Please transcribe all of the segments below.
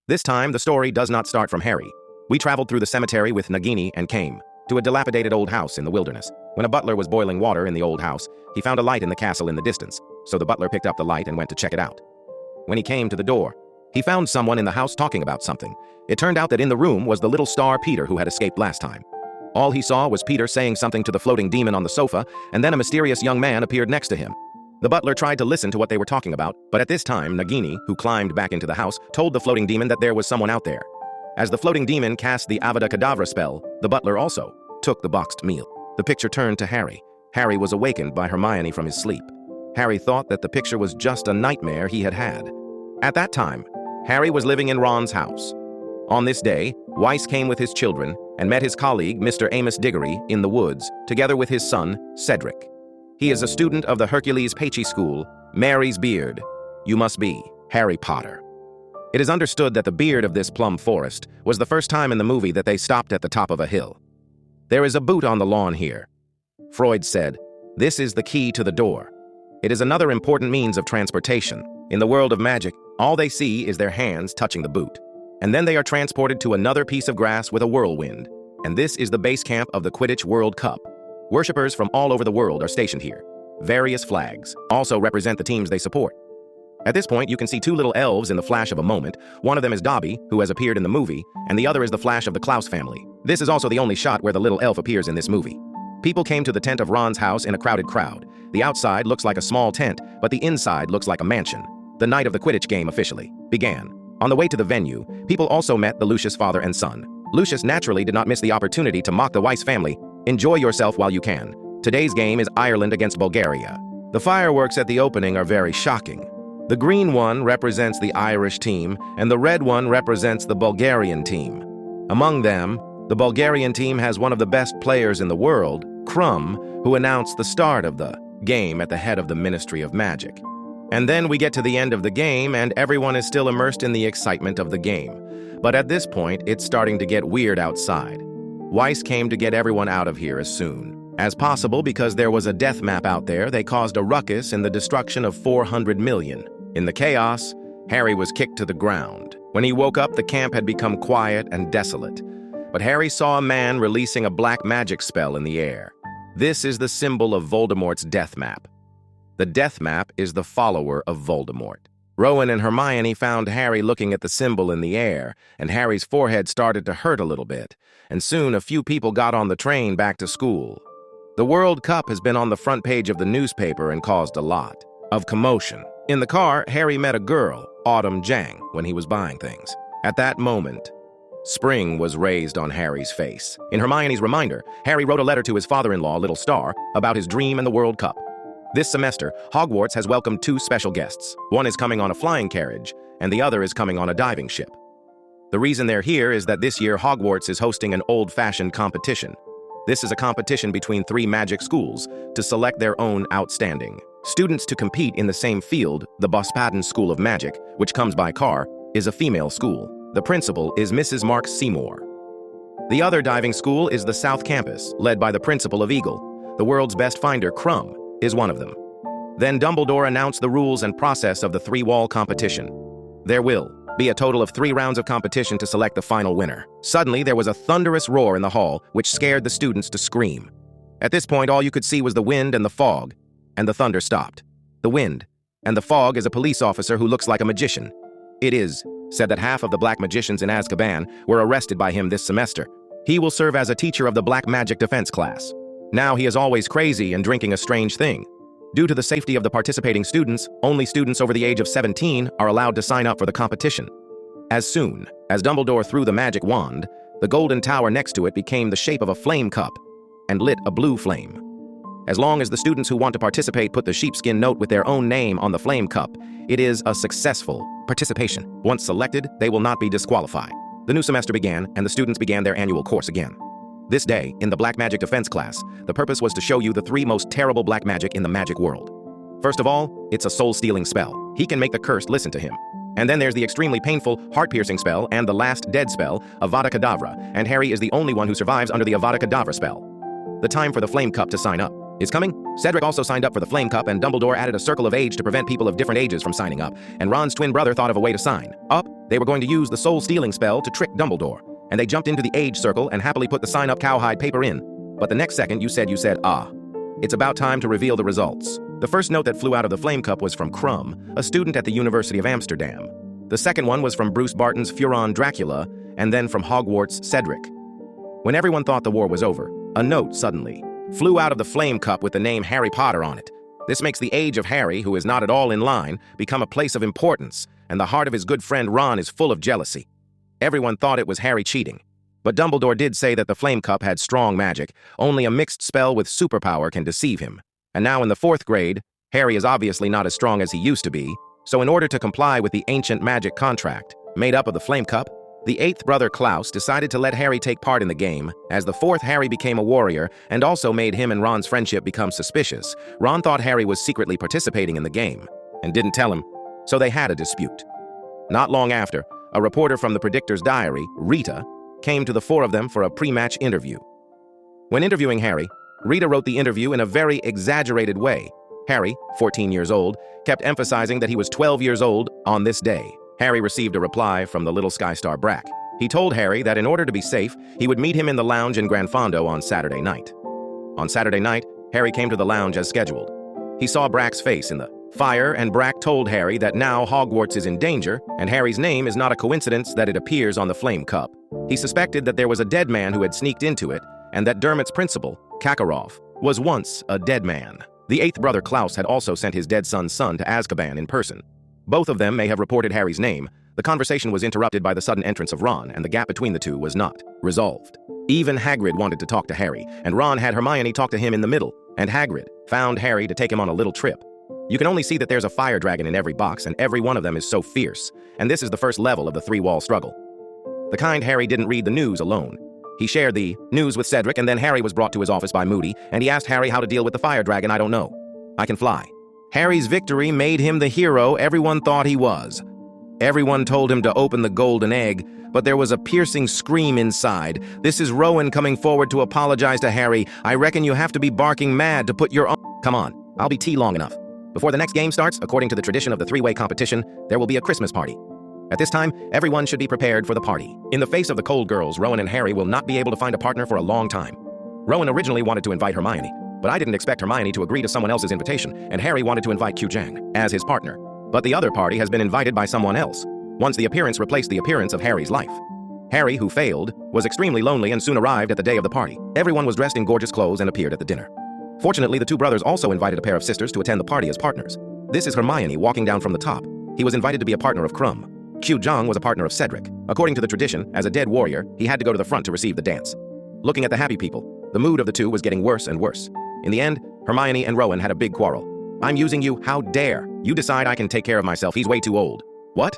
This time, the story does not start from Harry. We traveled through the cemetery with Nagini and came to a dilapidated old house in the wilderness. When a butler was boiling water in the old house, he found a light in the castle in the distance, so the butler picked up the light and went to check it out. When he came to the door, he found someone in the house talking about something. It turned out that in the room was the little star Peter who had escaped last time. All he saw was Peter saying something to the floating demon on the sofa, and then a mysterious young man appeared next to him. The butler tried to listen to what they were talking about, but at this time, Nagini, who climbed back into the house, told the floating demon that there was someone out there. As the floating demon cast the Avada Kedavra spell, the butler also took the boxed meal. The picture turned to Harry. Harry was awakened by Hermione from his sleep. Harry thought that the picture was just a nightmare he had had. At that time, Harry was living in Ron's house. On this day, Weiss came with his children and met his colleague, Mr. Amos Diggory, in the woods, together with his son, Cedric. He is a student of the Hercules Pachy School. Mary's beard. You must be Harry Potter. It is understood that the beard of this plum forest was the first time in the movie that they stopped at the top of a hill. There is a boot on the lawn here. Freud said, "This is the key to the door." It is another important means of transportation. In the world of magic, all they see is their hands touching the boot. And then they are transported to another piece of grass with a whirlwind. And this is the base camp of the Quidditch World Cup. Worshippers from all over the world are stationed here. Various flags also represent the teams they support. At this point, you can see two little elves in the flash of a moment. One of them is Dobby, who has appeared in the movie, and the other is the Flash of the Klaus family. This is also the only shot where the little elf appears in this movie. People came to the tent of Ron's house in a crowded crowd. The outside looks like a small tent, but the inside looks like a mansion. The night of the Quidditch game officially began. On the way to the venue, people also met the Lucius father and son. Lucius naturally did not miss the opportunity to mock the Weiss family. Enjoy yourself while you can. Today's game is Ireland against Bulgaria. The fireworks at the opening are very shocking. The green one represents the Irish team, and the red one represents the Bulgarian team. Among them, the Bulgarian team has one of the best players in the world, Crumb, who announced the start of the game at the head of the Ministry of Magic. And then we get to the end of the game, and everyone is still immersed in the excitement of the game. But at this point, it's starting to get weird outside. Weiss came to get everyone out of here as soon as possible because there was a death map out there. They caused a ruckus and the destruction of 400 million. In the chaos, Harry was kicked to the ground. When he woke up, the camp had become quiet and desolate. But Harry saw a man releasing a black magic spell in the air. This is the symbol of Voldemort's death map. The death map is the follower of Voldemort. Rowan and Hermione found Harry looking at the symbol in the air, and Harry's forehead started to hurt a little bit, and soon a few people got on the train back to school. The World Cup has been on the front page of the newspaper and caused a lot of commotion. In the car, Harry met a girl, Autumn Jang, when he was buying things. At that moment, spring was raised on Harry's face. In Hermione's reminder, Harry wrote a letter to his father-in-law, Little Star, about his dream and the World Cup. This semester, Hogwarts has welcomed two special guests. One is coming on a flying carriage, and the other is coming on a diving ship. The reason they're here is that this year Hogwarts is hosting an old-fashioned competition. This is a competition between 3 magic schools to select their own outstanding students to compete in the same field. The Bospadon School of Magic, which comes by car, is a female school. The principal is Mrs. Mark Seymour. The other diving school is the South Campus, led by the principal of Eagle. The world's best finder, Crumb, is one of them. Then Dumbledore announced the rules and process of the 3-wall competition. There will be a total of 3 rounds of competition to select the final winner. Suddenly, there was a thunderous roar in the hall, which scared the students to scream. At this point, all you could see was the wind and the fog, and the thunder stopped. The wind and the fog is a police officer who looks like a magician. It is said that half of the black magicians in Azkaban were arrested by him this semester. He will serve as a teacher of the Black Magic Defense class. Now he is always crazy and drinking a strange thing. Due to the safety of the participating students, only students over the age of 17 are allowed to sign up for the competition. As soon as Dumbledore threw the magic wand, the golden tower next to it became the shape of a flame cup and lit a blue flame. As long as the students who want to participate put the sheepskin note with their own name on the flame cup, it is a successful participation. Once selected, they will not be disqualified. The new semester began, and the students began their annual course again. This day, in the Black Magic Defense class, the purpose was to show you the 3 most terrible black magic in the magic world. First of all, it's a soul-stealing spell. He can make the cursed listen to him. And then there's the extremely painful, heart-piercing spell and the last dead spell, Avada Kedavra, and Harry is the only one who survives under the Avada Kedavra spell. The time for the flame cup to sign up is coming. Cedric also signed up for the Flame Cup, and Dumbledore added a circle of age to prevent people of different ages from signing up, and Ron's twin brother thought of a way to sign up. They were going to use the soul-stealing spell to trick Dumbledore, and they jumped into the age circle and happily put the sign-up cowhide paper in. But the next second, you said, it's about time to reveal the results. The first note that flew out of the Flame Cup was from Crumb, a student at the University of Amsterdam. The second one was from Bruce Barton's Furon Dracula, and then from Hogwarts' Cedric. When everyone thought the war was over, a note suddenly flew out of the Flame Cup with the name Harry Potter on it. This makes the age of Harry, who is not at all in line, become a place of importance, and the heart of his good friend Ron is full of jealousy. Everyone thought it was Harry cheating. But Dumbledore did say that the Flame Cup had strong magic. Only a mixed spell with superpower can deceive him. And now in the 4th grade, Harry is obviously not as strong as he used to be, so in order to comply with the ancient magic contract made up of the Flame Cup, the 8th brother Klaus decided to let Harry take part in the game. As the 4th Harry became a warrior and also made him and Ron's friendship become suspicious. Ron thought Harry was secretly participating in the game and didn't tell him, so they had a dispute. Not long after, a reporter from the Predictor's Diary, Rita, came to the 4 of them for a pre-match interview. When interviewing Harry, Rita wrote the interview in a very exaggerated way. Harry, 14 years old, kept emphasizing that he was 12 years old on this day. Harry received a reply from the little Skystar Brack. He told Harry that in order to be safe, he would meet him in the lounge in Gran Fondo on Saturday night. On Saturday night, Harry came to the lounge as scheduled. He saw Brack's face in the fire, and Brack told Harry that now Hogwarts is in danger, and Harry's name is not a coincidence that it appears on the Flame Cup. He suspected that there was a dead man who had sneaked into it, and that Dermot's principal, Kakarov, was once a dead man. The 8th brother Klaus had also sent his dead son's son to Azkaban in person. Both of them may have reported Harry's name. The conversation was interrupted by the sudden entrance of Ron, and the gap between the two was not resolved. Even Hagrid wanted to talk to Harry, and Ron had Hermione talk to him in the middle, and Hagrid found Harry to take him on a little trip. You can only see that there's a fire dragon in every box, and every one of them is so fierce, and this is the first level of the 3-wall struggle. The kind Harry didn't read the news alone. He shared the news with Cedric, and then Harry was brought to his office by Moody, and he asked Harry how to deal with the fire dragon. I don't know. I can fly. Harry's victory made him the hero everyone thought he was. Everyone told him to open the golden egg, but there was a piercing scream inside. This is Rowan coming forward to apologize to Harry. I reckon you have to be barking mad to put your own— Come on, I'll be tea long enough. Before the next game starts, according to the tradition of the 3-way competition, there will be a Christmas party. At this time, everyone should be prepared for the party. In the face of the cold girls, Rowan and Harry will not be able to find a partner for a long time. Rowan originally wanted to invite Hermione, but I didn't expect Hermione to agree to someone else's invitation, and Harry wanted to invite Q-Jang as his partner. But the other party has been invited by someone else. Once the appearance replaced the appearance of Harry's life. Harry, who failed, was extremely lonely and soon arrived at the day of the party. Everyone was dressed in gorgeous clothes and appeared at the dinner. Fortunately, the 2 brothers also invited a pair of sisters to attend the party as partners. This is Hermione walking down from the top. He was invited to be a partner of Crumb. Q-Jang was a partner of Cedric. According to the tradition, as a dead warrior, he had to go to the front to receive the dance. Looking at the happy people, the mood of the 2 was getting worse and worse. In the end, Hermione and Rowan had a big quarrel. I'm using you, how dare you decide I can take care of myself, he's way too old. What?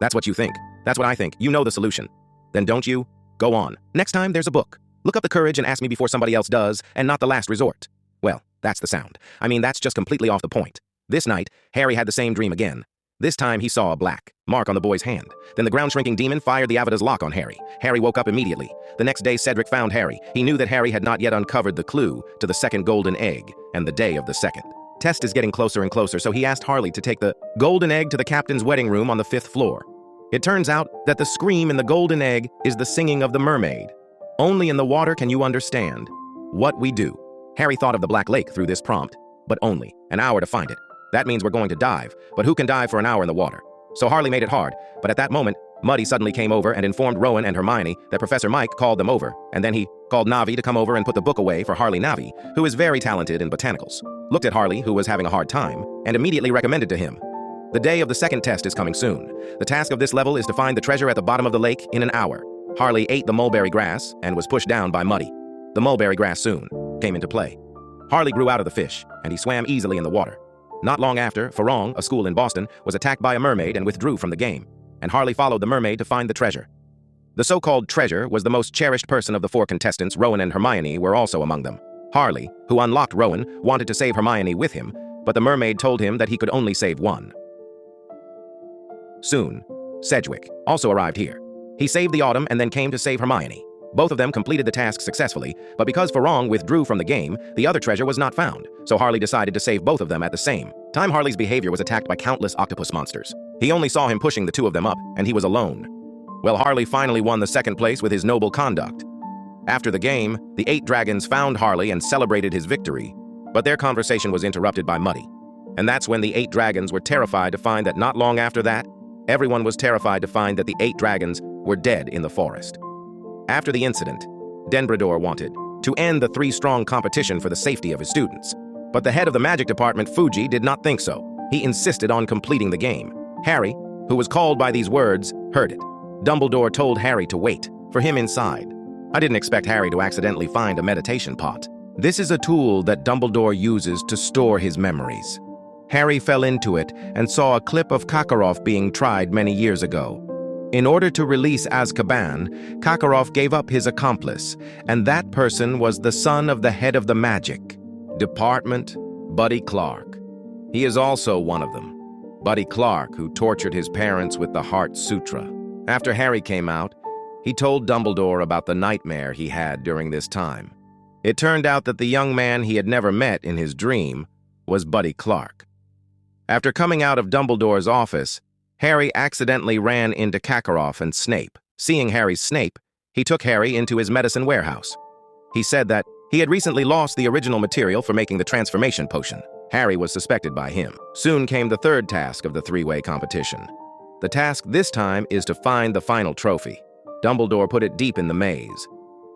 That's what you think. That's what I think. You know the solution. Then don't you? Go on. Next time there's a book. Look up the courage and ask me before somebody else does, and not the last resort. Well, that's the sound. I mean, that's just completely off the point. This night, Harry had the same dream again. This time he saw a black mark on the boy's hand. Then the ground-shrinking demon fired the Avada's lock on Harry. Harry woke up immediately. The next day, Cedric found Harry. He knew that Harry had not yet uncovered the clue to the second golden egg, and the day of the second test is getting closer and closer, so he asked Harley to take the golden egg to the captain's wedding room on the 5th floor. It turns out that the scream in the golden egg is the singing of the mermaid. Only in the water can you understand what we do. Harry thought of the Black Lake through this prompt, but only an hour to find it. That means we're going to dive, but who can dive for an hour in the water? So Harley made it hard, but at that moment, Moody suddenly came over and informed Rowan and Hermione that Professor Mike called them over, and then he called Navi to come over and put the book away for Harley Navi, who is very talented in botanicals. Looked at Harley, who was having a hard time, and immediately recommended to him. The day of the second test is coming soon. The task of this level is to find the treasure at the bottom of the lake in an hour. Harley ate the mulberry grass and was pushed down by Moody. The mulberry grass soon came into play. Harley grew out of the fish, and he swam easily in the water. Not long after, Farong, a school in Boston, was attacked by a mermaid and withdrew from the game, and Harley followed the mermaid to find the treasure. The so-called treasure was the most cherished person of the 4 contestants. Rowan and Hermione were also among them. Harley, who unlocked Rowan, wanted to save Hermione with him, but the mermaid told him that he could only save one. Soon, Sedgwick also arrived here. He saved the Autumn and then came to save Hermione. Both of them completed the task successfully, but because Farong withdrew from the game, the other treasure was not found, so Harley decided to save both of them at the same time. Harley's behavior was attacked by countless octopus monsters. He only saw him pushing the two of them up, and he was alone. Well, Harley finally won the second place with his noble conduct. After the game, the 8 dragons found Harley and celebrated his victory, but their conversation was interrupted by Moody. And that's when the 8 dragons were terrified to find that not long after that, everyone was terrified to find that the 8 dragons were dead in the forest. After the incident, Denbrador wanted to end the 3-strong competition for the safety of his students. But the head of the magic department, Fuji, did not think so. He insisted on completing the game. Harry, who was called by these words, heard it. Dumbledore told Harry to wait for him inside. I didn't expect Harry to accidentally find a meditation pot. This is a tool that Dumbledore uses to store his memories. Harry fell into it and saw a clip of Karkaroff being tried many years ago. In order to release Azkaban, Karkaroff gave up his accomplice, and that person was the son of the head of the magic department, Buddy Clark. He is also one of them. Buddy Clark, who tortured his parents with the Heart Sutra. After Harry came out, he told Dumbledore about the nightmare he had during this time. It turned out that the young man he had never met in his dream was Buddy Clark. After coming out of Dumbledore's office, Harry accidentally ran into Karkaroff and Snape. Seeing Harry's Snape, he took Harry into his medicine warehouse. He said that he had recently lost the original material for making the transformation potion. Harry was suspected by him. Soon came the third task of the 3-way competition. The task this time is to find the final trophy. Dumbledore put it deep in the maze.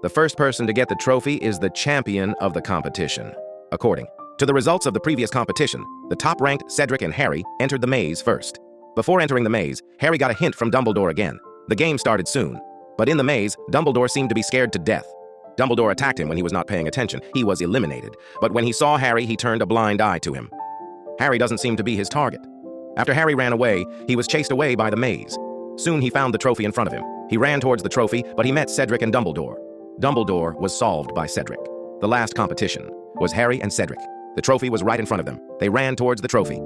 The first person to get the trophy is the champion of the competition. According to the results of the previous competition, the top-ranked Cedric and Harry entered the maze first. Before entering the maze, Harry got a hint from Dumbledore again. The game started soon, but in the maze, Dumbledore seemed to be scared to death. Dumbledore attacked him when he was not paying attention. He was eliminated, but when he saw Harry, he turned a blind eye to him. Harry doesn't seem to be his target. After Harry ran away, he was chased away by the maze. Soon he found the trophy in front of him. He ran towards the trophy, but he met Cedric and Dumbledore. Dumbledore was solved by Cedric. The last competition was Harry and Cedric. The trophy was right in front of them. They ran towards the trophy,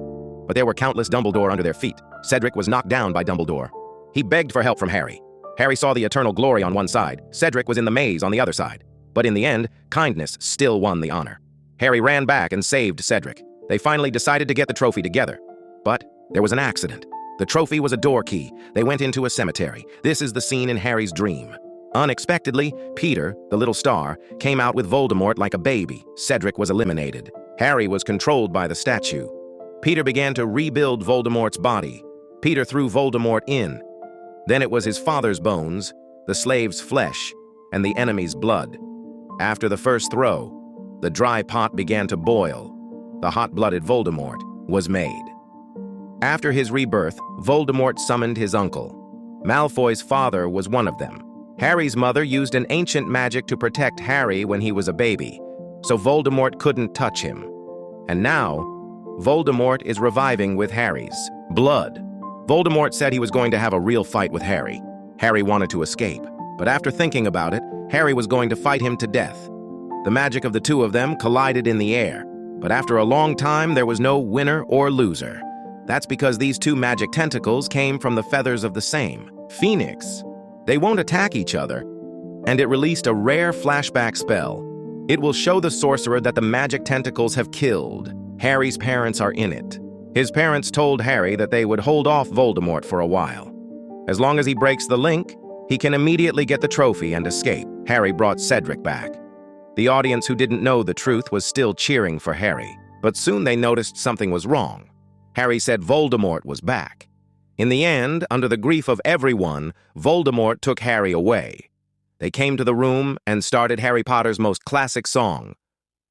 but there were countless Dumbledore under their feet. Cedric was knocked down by Dumbledore. He begged for help from Harry. Harry saw the eternal glory on one side. Cedric was in the maze on the other side. But in the end, kindness still won the honor. Harry ran back and saved Cedric. They finally decided to get the trophy together. But there was an accident. The trophy was a door key. They went into a cemetery. This is the scene in Harry's dream. Unexpectedly, Peter, the little star, came out with Voldemort like a baby. Cedric was eliminated. Harry was controlled by the statue. Peter began to rebuild Voldemort's body. Peter threw Voldemort in. Then it was his father's bones, the slave's flesh, and the enemy's blood. After the first throw, the dry pot began to boil. The hot-blooded Voldemort was made. After his rebirth, Voldemort summoned his uncle. Malfoy's father was one of them. Harry's mother used an ancient magic to protect Harry when he was a baby, so Voldemort couldn't touch him. And now, Voldemort is reviving with Harry's blood. Voldemort said he was going to have a real fight with Harry. Harry wanted to escape, but after thinking about it, Harry was going to fight him to death. The magic of the two of them collided in the air, but after a long time, there was no winner or loser. That's because these two magic tentacles came from the feathers of the same phoenix. They won't attack each other, and it released a rare flashback spell. It will show the sorcerer that the magic tentacles have killed. Harry's parents are in it. His parents told Harry that they would hold off Voldemort for a while. As long as he breaks the link, he can immediately get the trophy and escape. Harry brought Cedric back. The audience who didn't know the truth was still cheering for Harry, but soon they noticed something was wrong. Harry said Voldemort was back. In the end, under the grief of everyone, Voldemort took Harry away. They came to the room and started Harry Potter's most classic song,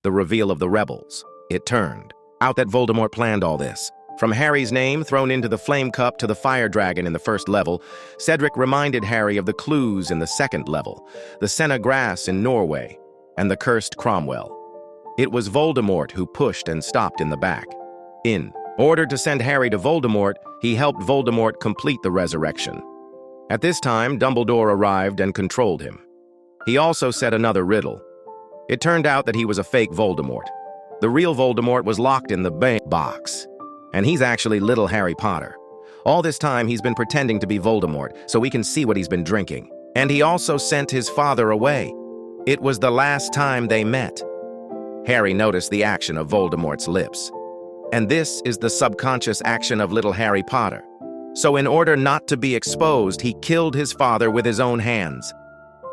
The Reveal of the Rebels. It turned out that Voldemort planned all this. From Harry's name thrown into the flame cup to the fire dragon in the first level, Cedric reminded Harry of the clues in the second level, the senna grass in Norway, and the cursed Cromwell. It was Voldemort who pushed and stopped in the back. In order to send Harry to Voldemort, he helped Voldemort complete the resurrection. At this time, Dumbledore arrived and controlled him. He also said another riddle. It turned out that he was a fake Voldemort. The real Voldemort was locked in the box, and he's actually little Harry Potter. All this time, he's been pretending to be Voldemort, so we can see what he's been drinking. And he also sent his father away. It was the last time they met. Harry noticed the action of Voldemort's lips. And this is the subconscious action of little Harry Potter. So in order not to be exposed, he killed his father with his own hands.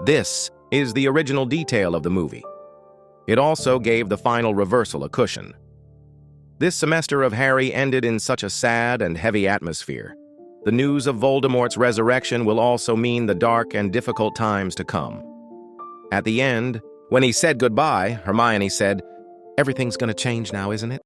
This is the original detail of the movie. It also gave the final reversal a cushion. This semester of Harry ended in such a sad and heavy atmosphere. The news of Voldemort's resurrection will also mean the dark and difficult times to come. At the end, when he said goodbye, Hermione said, "Everything's gonna change now, isn't it?"